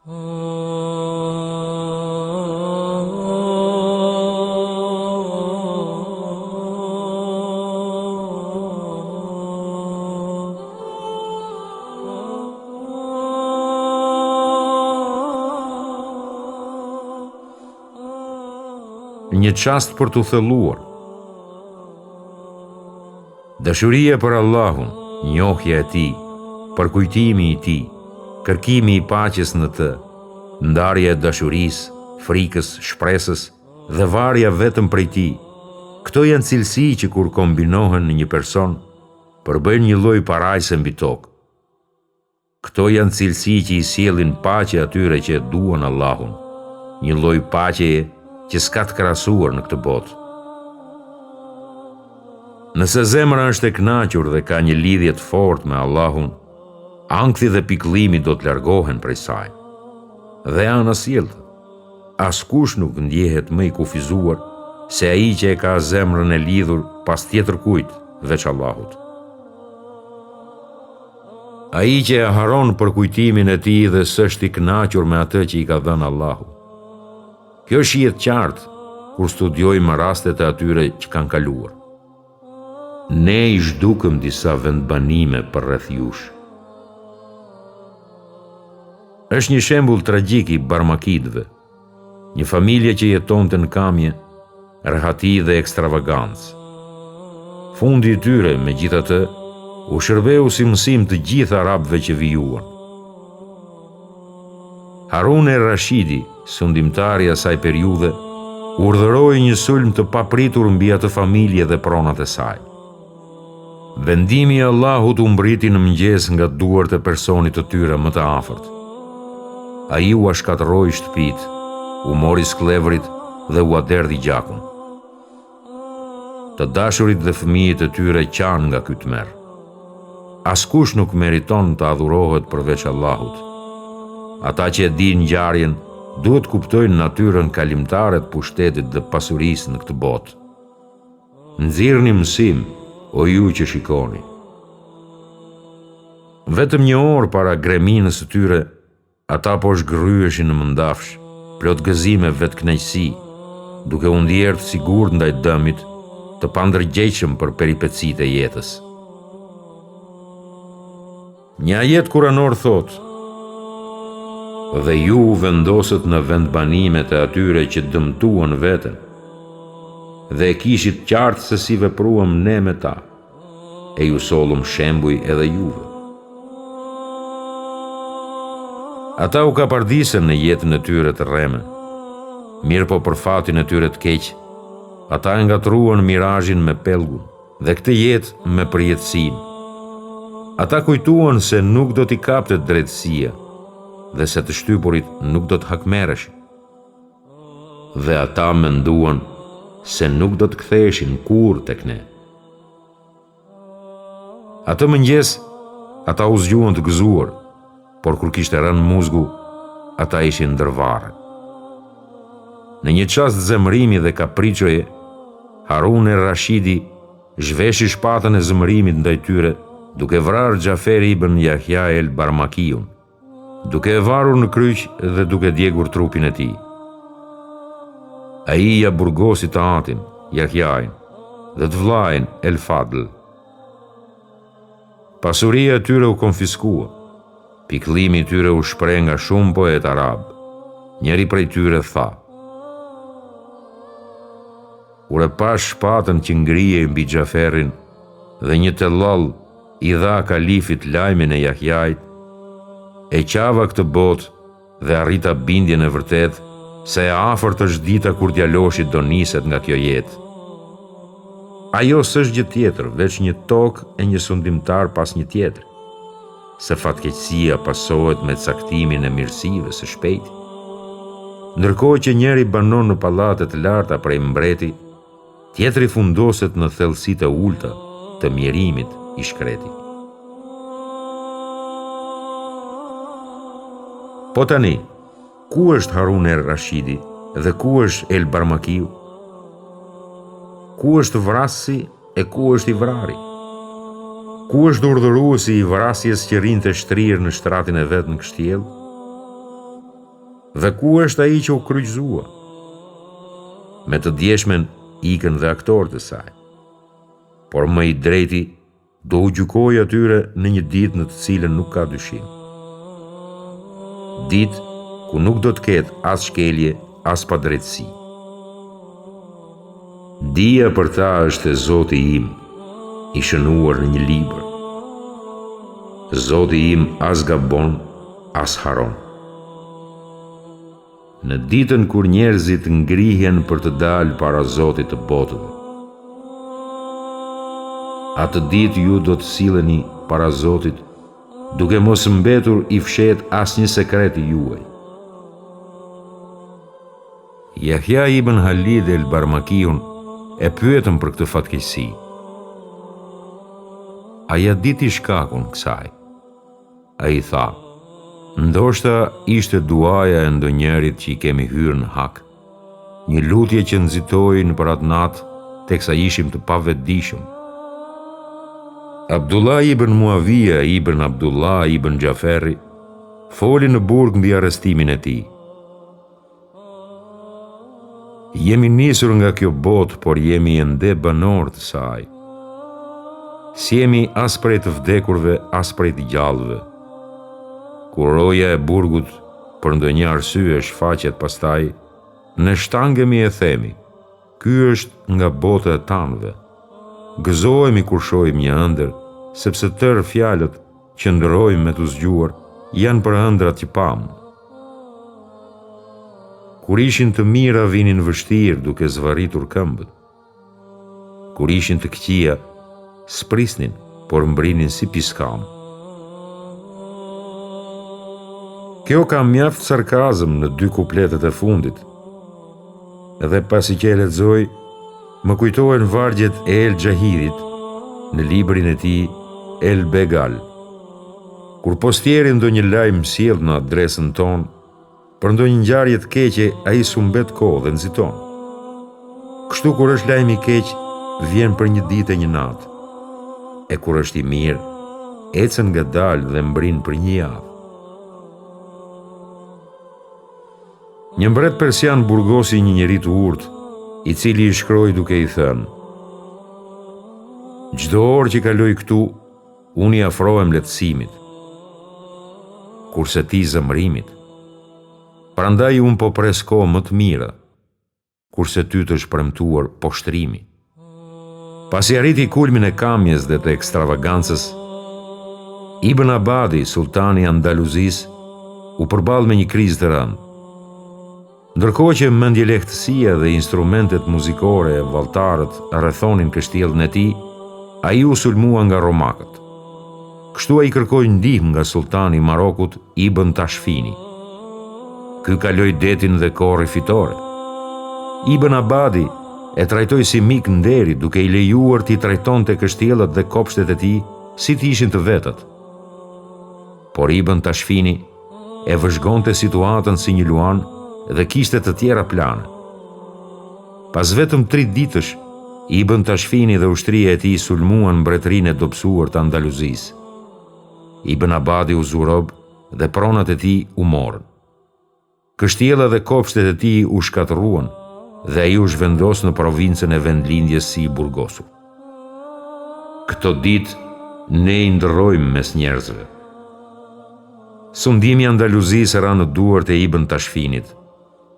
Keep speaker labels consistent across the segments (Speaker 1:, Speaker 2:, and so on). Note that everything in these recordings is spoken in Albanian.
Speaker 1: Një çast për t'u thelluar. Dashuria për Allahun, njohja e tij, përkujtimi i tij, kërkimi i paqes në të, ndarja e dashurisë, frikës, shpresës dhe varja vetëm prej tij. Këto janë cilësi që kur kombinohen në një person, përbëjnë një lloj parajse mbi tokë. Këto janë cilësi që i sjellin paqe atyre që e duan Allahun, një lloj paqeje që s'ka të krahasuar në këtë botë. Nëse zemra është e kënaqur dhe ka një lidhje të fortë me Allahun, ankthi dhe pikëllimi do të largohen prej saj. Dhe ana sjellë, askush nuk ndjehet më i kufizuar se ai që e ka zemrën e lidhur pas tjetër kujt veç Allahut. Ai që e haron për kujtimin e tij dhe s'është i kënaqur me atë që i ka dhënë Allahu. Kjo shihet qartë kur studiojmë rastet e atyre që kanë kaluar. Ne i zhdukëm disa vendbanime përreth jush. Është një shembull tragjik i barmakidëve, një familje që jetonte në kamje, rehati dhe ekstravagancë. Fundi i tyre, megjithatë, u shërbeu si mësim të gjithë arabëve që vijuan. Harun el-Rashidi, sundimtari asaj periudhe, urdhëroi një sulm të papritur mbi atë familje dhe pronat e saj. Vendimi i Allahut u mbriti në mëngjes nga duart e personit të tyre më të afërt. Ai u shkatërroi shtëpitë, u mori sklevrit dhe u derdhi gjakun. Të dashurit dhe fëmijët e tyre qanë nga ky tmerr. Askush nuk meriton të adhurohet përveç Allahut. Ata që e dinë ngjarjen duhet kuptojnë natyrën kalimtare të pushtetit dhe pasurisë në këtë botë. Nxirrni mësim, o ju që shikoni. Vetëm një orë para greminës së tyre, ata po zhgryheshin në mëndafsh, plot gëzime vetkënaqësi, duke u ndjerë të sigurt ndaj dëmit, të pandërgjegjshëm për peripecitë e jetës. Një ajet kuranor thotë: dhe ju u vendosët në vendbanimet e atyre që dëmtuan veten, dhe e kishit qartë se si vepruam ne me ta, e ju sollëm shembuj edhe juve. Ata u kapardisën në jetën e tyre të rreme, mirë po për fatin e tyre të keq, ata e ngatruan mirazhin me pellgun dhe këtë jetë me përjetësinë. Ata kujtuan se nuk do t'i kapte drejtësia dhe se të shtypurit nuk do të hakmereshin. Dhe ata menduan se nuk do të ktheheshin kurrë tek ne. Atë mëngjes, ata u zgjuan të gëzuar, por kur kishte rënë muzgu, ata ishin ndërvarë. Në një çast zemërimi dhe kapriçoje, Harun el-Rashidi zhveshi shpatën e zemërimit ndaj tyre, duke vrarë Xhaferi ibn Yahya el-Barmakiun, duke e varur në kryq dhe duke djegur trupin e tij. Ai ja burgosi të atin, Yahyain, dhe të vllajin El-Fadl. Pasuria e tyre u konfiskua, pikëllimi i tyre u shpreh nga shumë poet arab. Njëri prej tyre tha: kur e pash shpatën që ngrihej mbi Xhaferin dhe një tellall i dha kalifit lajmin e Yahyait, e qava këtë botë dhe arrita bindjen e vërtet se e afërt është dita kur djaloshi do niset nga kjo jetë. Ajo s'është gjë tjetër, veç një tokë e një sundimtar pas një tjetër, se fatkeqësia pasohet me caktimin e mirësive së shpejti. Ndërkohë që njeri banon në pallatet të larta prej mbreti, tjetri fundoset në thellësitë e ulta të mjerimit i shkreti. Po tani, ku është Harun el-Rashidi dhe ku është el-Barmakiu? Ku është vrasësi e ku është i vrari? Ku është urdhëruesi i vrasjes që rinte shtrirë në shtratin e vet në kështjell? Dhe ku është ai që u kryqëzua? Me të djeshmen ikën dhe aktorët e saj. Por më i drejti do u gjykoj atyre në një ditë në të cilën nuk ka dyshim. Ditë ku nuk do të ketë as shkelje, as padrejtësi. Dia për ta është e Zoti im, i shënuar në një libër. Zoti im as gabon, as haron. Në ditën kur njerëzit ngrihen për të dalë para Zotit të botëve, atë ditë ju do të silleni para Zotit, duke mos mbetur i fshet asnjë sekret i juaj. Jahja ibn Halid el-Barmakiun e pyetën për këtë fatkeqësi. A ja diti shkakun kësaj? Ai tha, ndoshta ishte duaja e ndonjërit që i kemi hyrë në hak, një lutje që nxitoi në për atë natë teksa ishim të pavetdijshëm. Abdullah ibn Muavija ibn Abdullah ibn Gjaferi foli në burg mbi arrestimin e tij. Jemi nisur nga kjo botë, por jemi ende banor të saj. Si jemi as prej të vdekurve, as prej të gjallëve. Kur roja e burgut për ndonjë arsye shfaqet pastaj, ne shtangemi e themi, ky është nga bota e tanëve. Gëzohemi kur shohim një ëndër, sepse tërë fjalët që ndrojmë me të zgjuar janë për ëndrat që pamë. Kur ishin të mira vinin vështirë duke zvarritur këmbët. Kur ishin të këqija, sprisnin, por mbrinin si piskam. Kjo ka mjaft sarkazëm në 2 kupletet e fundit. Edhe pasi që e lexoj, më kujtohen vargjet e El Gjahidit në librin e tij El Begal. Kur postieri ndonjë lajm sjell në adresën tonë, për ndonjë ngjarje të keqe, ai sumbet kohë dhe nxiton. Kështu kur është lajm i keq, vjen për një ditë e një natë. E kur është i mirë, ecën ngadalë dhe mbrin për një javë. Një mbret persian burgosi një njeri të urtë, i cili i shkroi duke i thënë: çdo orë që kaloj këtu, unë i afrohem lehtësimit, kurse ti zemërimit. Prandaj unë po pres kohë më të mira, kurse ty të shpremtuar poshtrimi. Pasi arriti kulmin e kamjes dhe të ekstravagancës, Ibn Abadi, sultani Andaluzis, u përball me një krizë të rëndë. Ndërkohë që mendje lehtësia dhe instrumentet muzikore e valltarët rrethonin kështjellën e tij, ai u sulmua nga romakët. Kështu ai kërkoi ndihmë nga sultani i Marokut Ibn Tashfini. Ky kaloi detin dhe korri fitore. Ibn Abadi e trajtoi si mik nderi, duke i lejuar t'i trajtonte kështjellat dhe kopshtet e tij si të ishin të vetët. Por Ibn Tashfini e vëzhgonte situatën si një luan dhe kishte të tjera plane. Pas vetëm 3 ditësh, Ibn Tashfini dhe ushtria e tij sulmuan mbretërinë e dobësuar të Andaluzisë. Ibn Abadi u zurob dhe pronat e tij u morën. Kështjella dhe kopshtet e tij u shkatërruan dhe ai u zhvendos në provincën e vendlindjes si i burgosur. Këto ditë ne i ndrojmë mes njerëzve. Sundimi Andaluzisë ra në duart e Ibn Tashfinit.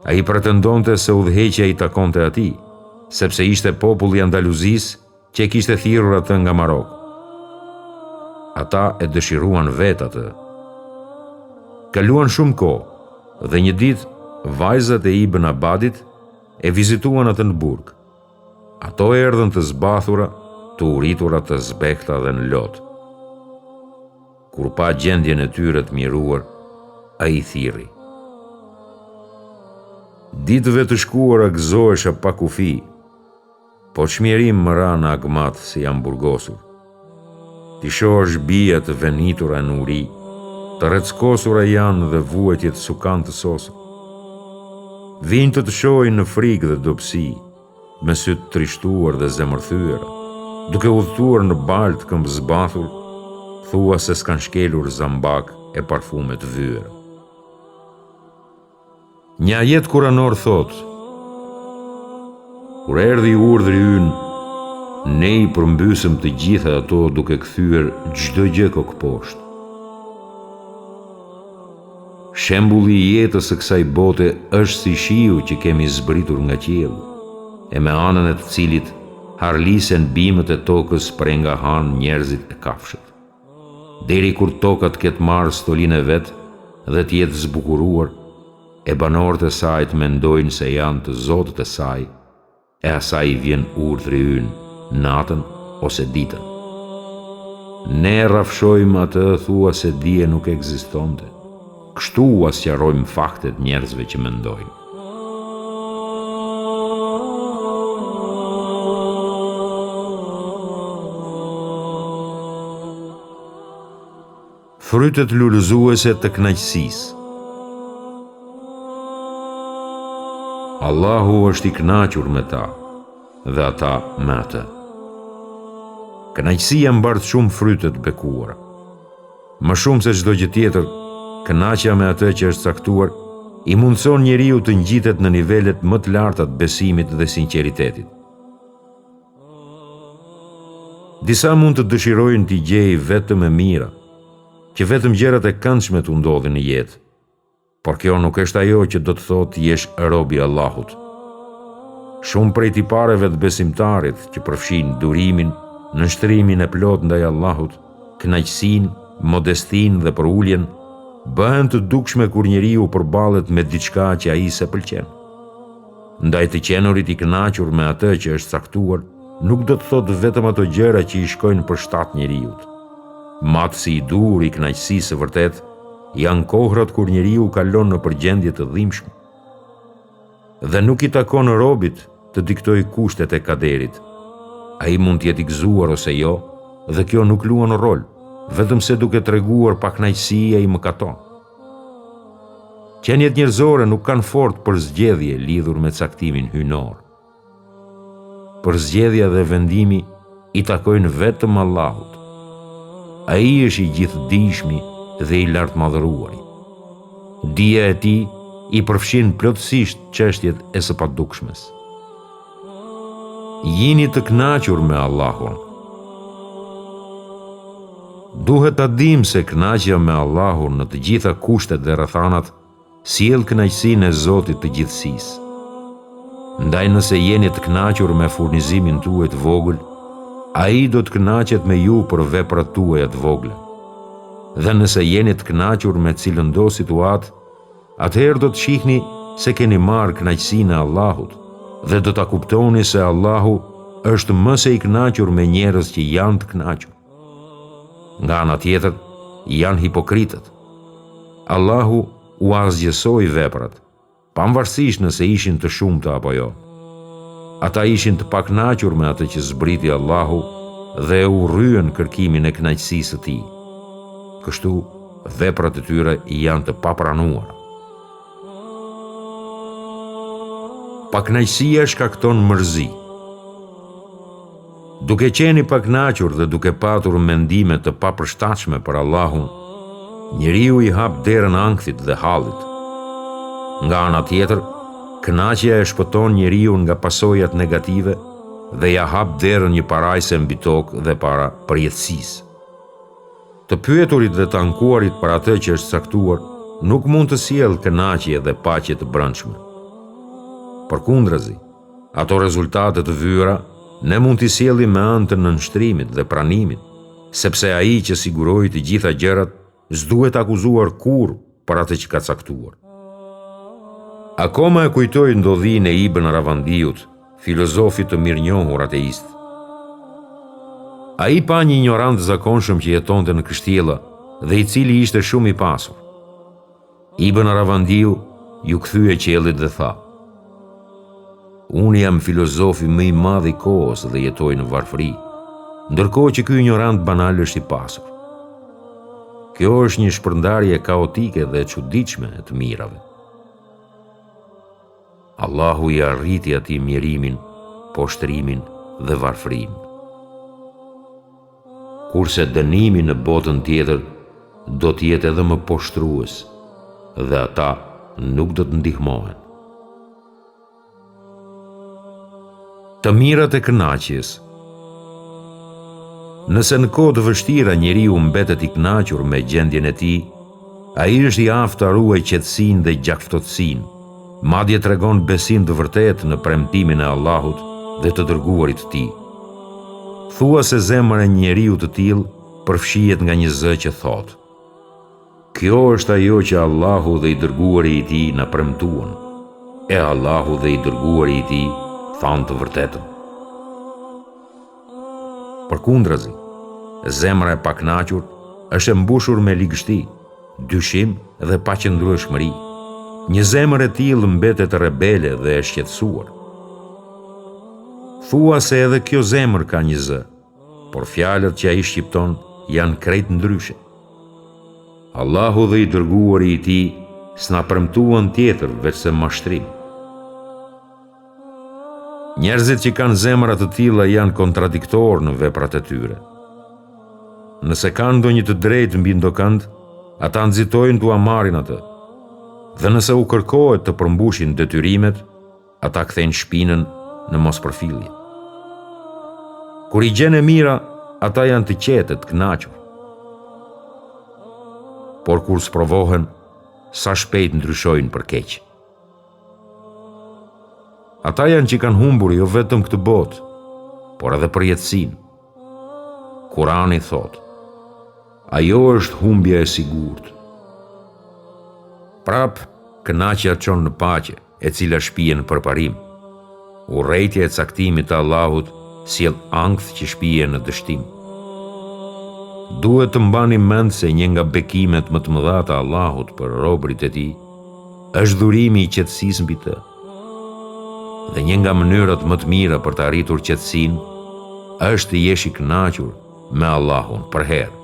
Speaker 1: Ai pretendonte se udhëheqja i takonte atij, sepse ishte populli i Andaluzisë që e kishte thirrur atë nga Maroku. Ata e dëshiruan vetë atë. Kaluan shumë kohë dhe një ditë vajzat e Ibn Abadit e vizituan atë në burg. Ato erdhën të zbathura, të uritura, të zbehta dhe në lot. Kur pa gjendjen e tyre të miruar, ai thirri: ditëve të shkuara gëzohesha pa kufi, po çmierim më ra në agmat se jam burgosur. Ti shohësh bija të venitura në uri, të rreckosura janë dhe vuajtjet sukan të sosur. Vinë të shohin në frikë dhe dobësi, me sy të trishtuar dhe zemërthyera, duke udhëtuar në baltë këmbë zbathur, thua se s'kan shkelur zambak e parfume të vyera. Një ajet kuranor thot: kur erdhi urdhri ynë, ne i përmbysëm të gjitha ato duke kthyer çdo gjë kokë poshtë. Shembulli i jetës së kësaj bote është si shiu që kemi zbritur nga qielli, e me anën e të cilit harlisen bimët e tokës prej nga han njerëzit e kafshët. Deri kur toka të ketë marrë stolinë e vet dhe të jetë zbukuruar, e banorët e saj të mendojnë se janë të zotët e saj, e asaj i vjen urdhri ynë natën ose ditën. Ne rrafshojmë atë thua se dije nuk ekzistonte. Kështu asqarojmë faktet njerëzve që mendojnë. Frytet lulëzuese të kënaqësisë. Allahu është i kënaqur me ta dhe ata me atë. Kënaqësia mbart shumë fryte të bekuara. Më shumë se çdo gjë tjetër, kënaqja me atë që është caktuar i mundson njeriu të ngjitet në nivelet më të larta të besimit dhe sinqeritetit. Disa mund të dëshirojnë t'i gjejë vetëm e mira, që vetëm gjërat e këndshme t'u ndodhin në jetë, por kjo nuk është ajo që do të thotë jesh rob i Allahut. Shumë prej tipareve të besimtarit që përfshin durimin, nënshtrimin e plot ndaj Allahut, kënaqësinë, modestinë dhe përuljen, bëhen të dukshme kur njeriu përballet me diçka që ai se pëlqen. Ndaj të qenurit i kënaqur me atë që është caktuar, nuk do të thotë vetëm ato gjëra që i shkojnë përshtat njeriut. Matësi i dur i kënaqësisë së vërtet janë kohrat kur njeriu kalon në përgjendje të dhimbshme. Dhe nuk i takon robit të diktoj kushtet e kaderit. Ai mund të jetë i gëzuar ose jo, dhe kjo nuk luan rol, vetëm se duke treguar pa kënaqësi ai mëkaton. Qenjet njerëzore nuk kanë fort për zgjedhje lidhur me caktimin hyjnor. Për zgjedhja dhe vendimi i takojnë vetëm Allahut. Ai është i gjithdijshmi dhe i lartmadhëruari. Dija e tij i përfshin plotësisht çështjet e së padukshmes. Jini të kënaqur me Allahun. Duhet ta dim se kënaqja me Allahun në të gjitha kushtet dhe rrethanat sjell kënaqësinë e Zotit të gjithësisë. Ndaj nëse jeni të kënaqur me furnizimin tuaj të vogël, ai do të kënaqet me ju për veprat tuaja të vogla. Dhe nëse jeni të kënaqur me cilëndo situatë, atëherë do të shihni se keni marrë kënaqësinë e Allahut dhe do ta kuptoni se Allahu është më së i kënaqur me njerëz që janë të kënaqur. Nga ana tjetër, janë hipokritët. Allahu u asgjësoi veprat, pavarësisht nëse ishin të shumta apo jo. Ata ishin të pakënaqur me atë që zbriti Allahu dhe u rryen kërkimin e kënaqësisë së tij. Kështu, veprat e tyre janë të papranuara. Pakënaqësia shkakton mërzi. Duke qenë i pakënaqur dhe duke patur mendime të papërshtatshme për Allahun, njeriu i hap derën ankthit dhe hallit. Nga ana tjetër, kënaqja e shpëton njeriu nga pasojat negative dhe ja hap derën një parajse mbi tokë dhe para përjetësisë. Të pyeturit dhe të ankuarit për atë që është caktuar nuk mund të sjellë kënaqje dhe paqe të brendshme. Përkundrazi, ato rezultate të vyra ne mund t'i sjellim me anë të nënshtrimit dhe pranimit, sepse ai që siguroi të gjitha gjërat s'duhet akuzuar kurrë për atë që ka caktuar. Akoma e kujtoj ndodhinë e Ibn Ravandiut, filozofit të mirënjohur ateist. Ai pa një ignorant zakonshëm që jetonte në kështjella dhe i cili ishte shumë i pasur. Ibn Ravandiu ju kthye qiellit dhe tha: "Unë jam filozofi më i madh i kohës dhe jetoj në varfëri, ndërkohë që ky ignorant banal është i pasur. Kjo është një shpërndarje kaotike dhe e çuditshme e të mirave." Allahu i arriti atij mjerimin, poshtrimin dhe varfërinë. Kurse dënimi në botën tjetër do të jetë edhe më poshtrues, dhe ata nuk do të ndihmohen. Të mirat e kënaqjes. Nëse në kohë të vështira njeriu mbetet i kënaqur me gjendjen e tij, ai është i aftë ta ruajë qetësinë dhe gjakftotësinë, madje tregon besim të vërtetë në premtimin e Allahut dhe të dërguarit të tij. Thua se zemra e njeriu të tillë përfshihet nga një zë që thotë: "Kjo është ajo që Allahu dhe i dërguari i tij na premtuan, e Allahu dhe i dërguari i tij thanë të vërtetën." Përkundrazi, zemra e pakënaqur është e mbushur me ligështi, dyshim dhe paqëndrueshmëri. Një zemër e tillë mbetet rebele dhe e shqetësuar. Thua se edhe kjo zemër ka një zë, por fjalët që ai shqipton janë krejt ndryshe. Allahu dhe i dërguari i tij s'na premtuan tjetër veçse mashtrim. Njerëzit që kanë zemra të tilla janë kontradiktor në veprat e tyre. Nëse kanë ndonjë të drejtë mbi ndokënd, ata nxitojnë t'u marrin atë. Dhe nëse u kërkohet të përmbushin detyrimet, ata kthejnë shpinën në mospërfillje. Kur i gjen e mira, ata janë të qetë, të kënaqur. Por kur sprovohen, sa shpejt ndryshojnë për keq. Ata janë që kanë humbur jo vetëm këtë botë, por edhe përjetësinë. Kurani thotë: "Ajo është humbja e sigurt." Prap, kënaqja çon në paqe, e cila shpihen në përparim. Urrejtja e caktimit të Allahut sjell ankth që shpihen në dështim. Duhet të mbani mend se një nga bekimet më të mëdha të Allahut për robërit e tij është dhurimi i qetësisë mbi të. Dhe një nga mënyrat më të mira për të arritur qetësinë është të jesh i kënaqur me Allahun për herë.